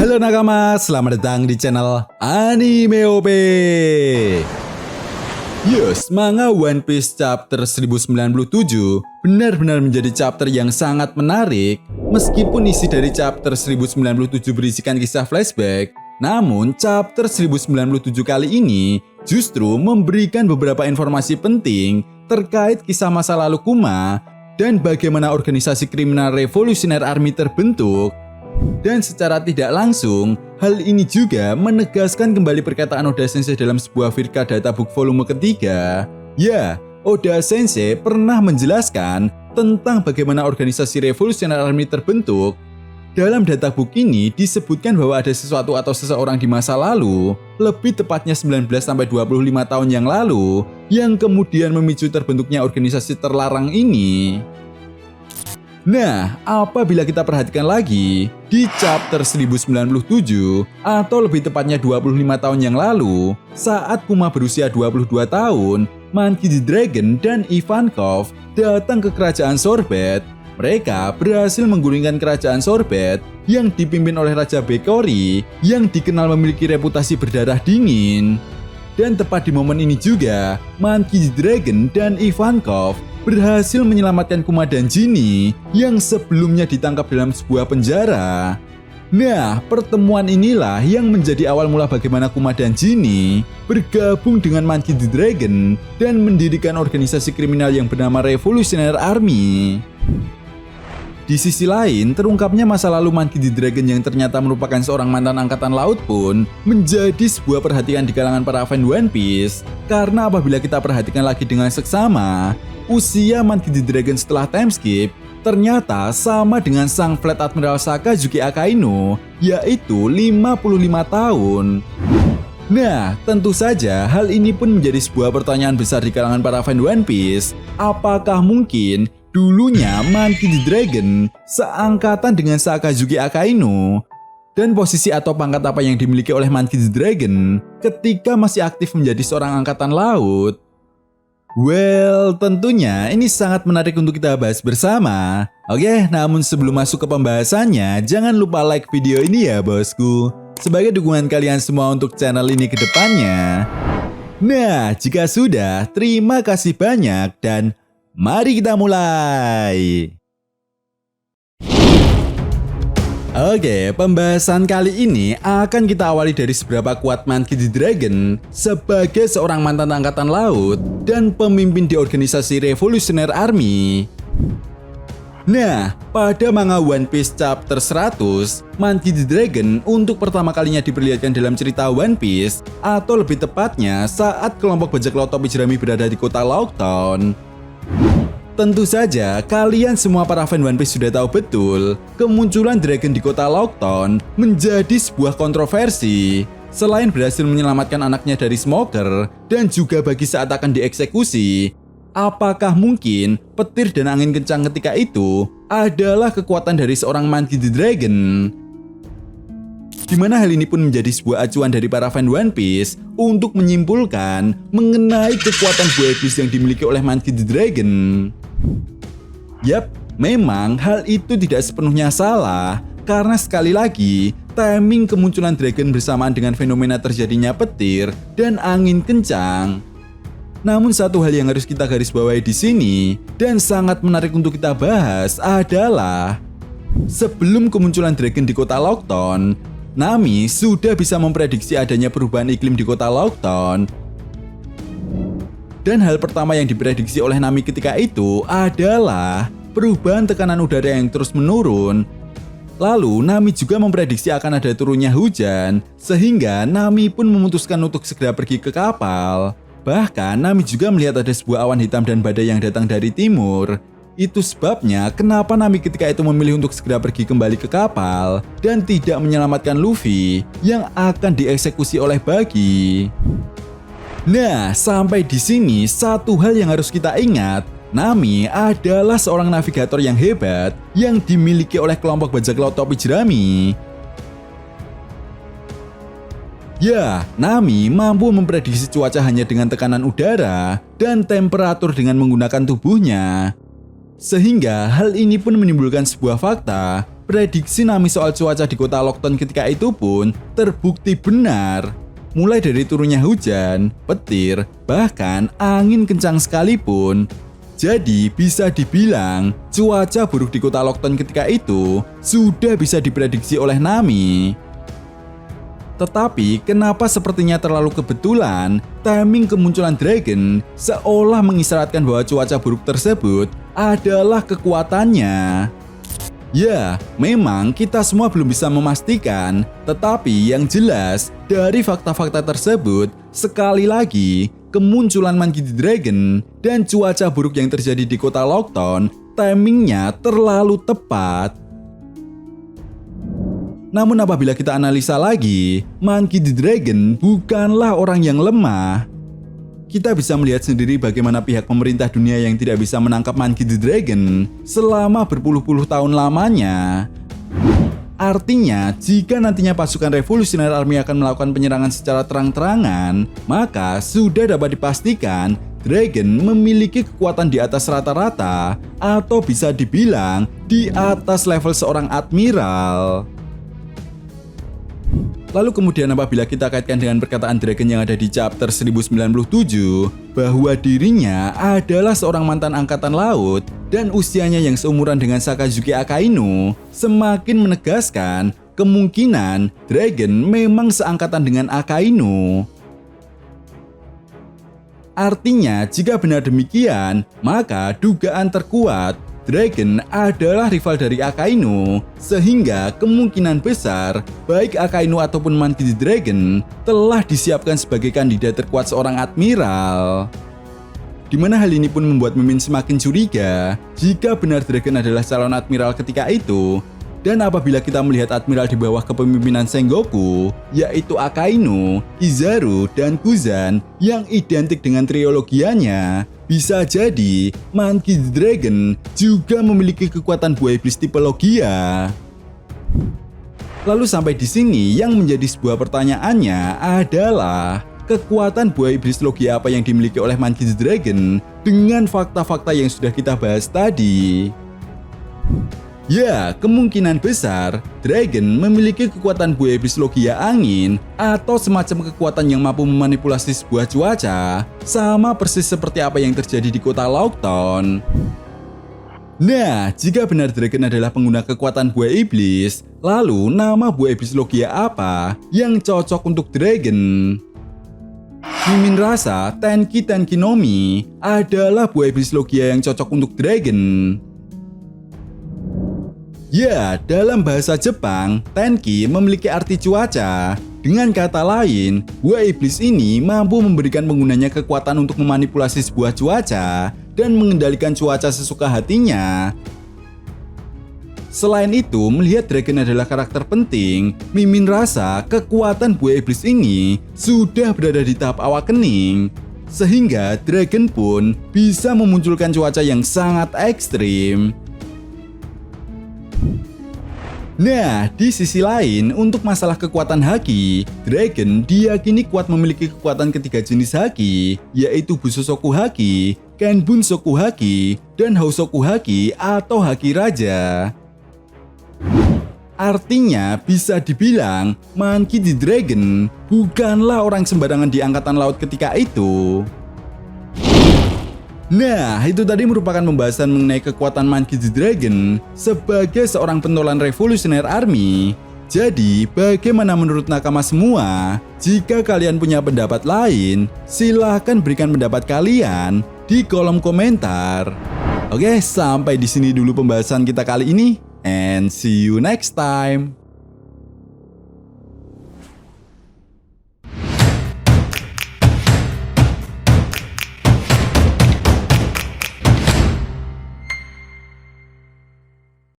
Halo nakama, selamat datang di channel Anime OP. Yes, manga One Piece chapter 1097 benar-benar menjadi chapter yang sangat menarik. Meskipun isi dari chapter 1097 berisikan kisah flashback, namun chapter 1097 kali ini justru memberikan beberapa informasi penting terkait kisah masa lalu Kuma dan bagaimana organisasi kriminal Revolutionary Army terbentuk. Dan secara tidak langsung, hal ini juga menegaskan kembali perkataan Oda Sensei dalam sebuah Virka Databook volume ketiga. Ya, Oda Sensei pernah menjelaskan tentang bagaimana organisasi Revolutionary Army terbentuk. Dalam databook ini disebutkan bahwa ada sesuatu atau seseorang di masa lalu, lebih tepatnya 19-25 tahun yang lalu, yang kemudian memicu terbentuknya organisasi terlarang ini. Nah, apabila kita perhatikan lagi, di chapter 1097, atau lebih tepatnya 25 tahun yang lalu, saat Kuma berusia 22 tahun, Monkey D. Dragon dan Ivankov datang ke kerajaan Sorbet. Mereka berhasil menggulingkan kerajaan Sorbet yang dipimpin oleh Raja Bekori yang dikenal memiliki reputasi berdarah dingin. Dan tepat di momen ini juga, Monkey D. Dragon dan Ivankov berhasil menyelamatkan Kuma dan Jinny yang sebelumnya ditangkap dalam sebuah penjara. Nah, pertemuan inilah yang menjadi awal mula bagaimana Kuma dan Jinny bergabung dengan Monkey D. Dragon dan mendirikan organisasi kriminal yang bernama Revolutionary Army. Di sisi lain, terungkapnya masa lalu Monkey D. Dragon yang ternyata merupakan seorang mantan angkatan laut pun menjadi sebuah perhatian di kalangan para fan One Piece. Karena apabila kita perhatikan lagi dengan seksama, usia Monkey D. Dragon setelah time skip ternyata sama dengan sang Fleet Admiral Sakazuki Akainu, yaitu 55 tahun. Nah, tentu saja hal ini pun menjadi sebuah pertanyaan besar di kalangan para fan One Piece. Apakah mungkin dulunya Monkey D. Dragon seangkatan dengan Sakazuki Akainu? Dan posisi atau pangkat apa yang dimiliki oleh Monkey D. Dragon ketika masih aktif menjadi seorang angkatan laut? Well, tentunya ini sangat menarik untuk kita bahas bersama. Oke, namun sebelum masuk ke pembahasannya, jangan lupa like video ini ya bosku, sebagai dukungan kalian semua untuk channel ini ke depannya. Nah, jika sudah, terima kasih banyak dan mari kita mulai. Oke, pembahasan kali ini akan kita awali dari seberapa kuat Monkey D. Dragon sebagai seorang mantan angkatan laut dan pemimpin di organisasi Revolutionary Army. Nah, pada manga One Piece chapter 100, Monkey D. Dragon untuk pertama kalinya diperlihatkan dalam cerita One Piece, atau lebih tepatnya saat kelompok bajak laut topi jerami berada di kota Locktown. Tentu saja, kalian semua para fan One Piece sudah tahu betul, kemunculan Dragon di kota Locktown menjadi sebuah kontroversi. Selain berhasil menyelamatkan anaknya dari smoker, dan juga bagi saat akan dieksekusi, apakah mungkin petir dan angin kencang ketika itu adalah kekuatan dari seorang Monkey D. Dragon? Di mana hal ini pun menjadi sebuah acuan dari para fan One Piece untuk menyimpulkan mengenai kekuatan buah iblis yang dimiliki oleh Monkey D. Dragon. Yap, memang hal itu tidak sepenuhnya salah, karena sekali lagi, timing kemunculan Dragon bersamaan dengan fenomena terjadinya petir dan angin kencang. Namun satu hal yang harus kita garis bawahi di sini dan sangat menarik untuk kita bahas adalah sebelum kemunculan Dragon di kota Locktown, Nami sudah bisa memprediksi adanya perubahan iklim di kota Locktown. Dan hal pertama yang diprediksi oleh Nami ketika itu adalah perubahan tekanan udara yang terus menurun. Lalu Nami juga memprediksi akan ada turunnya hujan, sehingga Nami pun memutuskan untuk segera pergi ke kapal. Bahkan Nami juga melihat ada sebuah awan hitam dan badai yang datang dari timur. Itu sebabnya kenapa Nami ketika itu memilih untuk segera pergi kembali ke kapal dan tidak menyelamatkan Luffy yang akan dieksekusi oleh Buggy. Nah, sampai di sini satu hal yang harus kita ingat, Nami adalah seorang navigator yang hebat yang dimiliki oleh kelompok bajak laut topi jerami. Ya, Nami mampu memprediksi cuaca hanya dengan tekanan udara dan temperatur dengan menggunakan tubuhnya. Sehingga hal ini pun menimbulkan sebuah fakta prediksi Nami soal cuaca di kota Lockton ketika itu pun terbukti benar. Mulai dari turunnya hujan, petir, bahkan angin kencang sekalipun. Jadi bisa dibilang cuaca buruk di kota Lockton ketika itu sudah bisa diprediksi oleh Nami. Tetapi kenapa sepertinya terlalu kebetulan timing kemunculan Dragon seolah mengisyaratkan bahwa cuaca buruk tersebut adalah kekuatannya? Ya, memang kita semua belum bisa memastikan, tetapi yang jelas dari fakta-fakta tersebut, sekali lagi, kemunculan Monkey D. Dragon dan cuaca buruk yang terjadi di kota Lockton, timingnya terlalu tepat. Namun apabila kita analisa lagi, Monkey D. Dragon bukanlah orang yang lemah. Kita bisa melihat sendiri bagaimana pihak pemerintah dunia yang tidak bisa menangkap Monkey D. Dragon selama berpuluh-puluh tahun lamanya. Artinya, jika nantinya pasukan Revolutionary Army akan melakukan penyerangan secara terang-terangan, maka sudah dapat dipastikan Dragon memiliki kekuatan di atas rata-rata atau bisa dibilang di atas level seorang admiral. Lalu kemudian apabila kita kaitkan dengan perkataan Dragon yang ada di chapter 1097 bahwa dirinya adalah seorang mantan angkatan laut dan usianya yang seumuran dengan Sakazuki Akainu, semakin menegaskan kemungkinan Dragon memang seangkatan dengan Akainu. Artinya jika benar demikian, maka dugaan terkuat Dragon adalah rival dari Akainu, sehingga kemungkinan besar baik Akainu ataupun Monkey D. Dragon telah disiapkan sebagai kandidat terkuat seorang admiral. Di mana hal ini pun membuat Mimin semakin curiga jika benar Dragon adalah calon admiral ketika itu. Dan apabila kita melihat admiral di bawah kepemimpinan Sengoku, yaitu Akainu, Izaru, dan Kuzan yang identik dengan triologianya, bisa jadi Monkey D. Dragon juga memiliki kekuatan buah iblis tipe Logia. Lalu sampai di sini yang menjadi sebuah pertanyaannya adalah kekuatan buah iblis Logia apa yang dimiliki oleh Monkey D. Dragon dengan fakta-fakta yang sudah kita bahas tadi? Ya, kemungkinan besar Dragon memiliki kekuatan buah iblis Logia angin atau semacam kekuatan yang mampu memanipulasi sebuah cuaca, sama persis seperti apa yang terjadi di kota Lockton. Nah, jika benar Dragon adalah pengguna kekuatan buah iblis, lalu nama buah iblis Logia apa yang cocok untuk Dragon? Mimin rasa Tenki Nomi adalah buah iblis Logia yang cocok untuk Dragon. Ya, dalam bahasa Jepang, Tenki memiliki arti cuaca. Dengan kata lain, buah iblis ini mampu memberikan penggunanya kekuatan untuk memanipulasi sebuah cuaca dan mengendalikan cuaca sesuka hatinya. Selain itu, melihat Dragon adalah karakter penting, Mimin rasa kekuatan buah iblis ini sudah berada di tahap awakening. Sehingga Dragon pun bisa memunculkan cuaca yang sangat ekstrim. Nah, di sisi lain, untuk masalah kekuatan haki, Dragon diyakini kuat memiliki kekuatan ketiga jenis haki, yaitu Busosoku Haki, Kenbun Soku Haki, dan Housoku Haki atau Haki Raja. Artinya, bisa dibilang, Monkey D. Dragon bukanlah orang sembarangan di angkatan laut ketika itu. Nah, itu tadi merupakan pembahasan mengenai kekuatan Monkey D. Dragon sebagai seorang pentolan Revolutionary Army. Jadi, bagaimana menurut nakama semua? Jika kalian punya pendapat lain, silahkan berikan pendapat kalian di kolom komentar. Oke, sampai di sini dulu pembahasan kita kali ini, and see you next time.